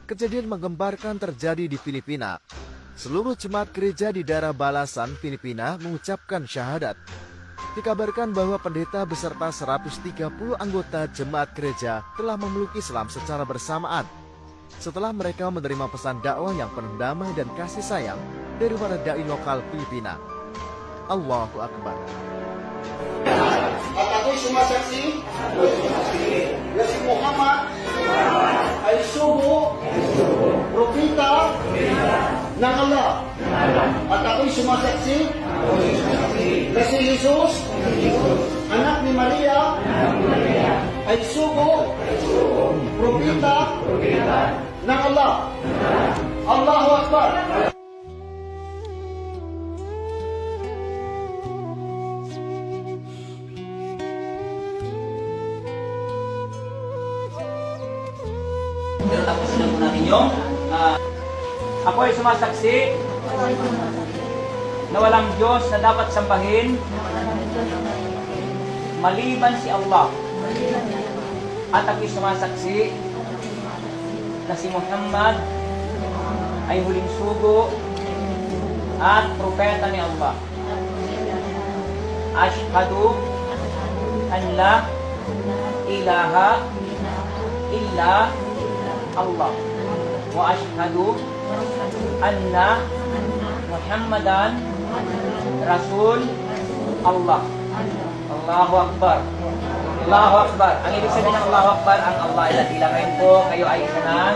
Kejadian menggemparkan terjadi di Filipina. Seluruh jemaat gereja di daerah Balasan, Filipina mengucapkan syahadat. Dikabarkan bahwa pendeta beserta 130 anggota jemaat gereja telah memeluk Islam secara bersamaan setelah mereka menerima pesan dakwah yang penuh damai dan kasih sayang dari para dai lokal Filipina. Allahu Akbar. At ako'y sumasaksi na si Muhammad ay sugo, propeta ng Allah. At ako'y sumasaksi na si Jesus, anak ni Maria, ay sugo, propeta ng Allah. Allahu Akbar. Pero tapos na po natin yung ako ay sumasaksi na walang Diyos na dapat sambahin maliban si Allah. At ako'y sumasaksi na si Muhammad ay huling sugo at propeta ni Allah. Ashhadu an la ilaha illa Allah wa ashhadu anna Muhammadan Rasul Allah. Allahu Akbar. Allahu Akbar. Ang ibig sabihin ng Allahu Akbar, ang Allah ay dakilang rin po. Kayo ay isa ng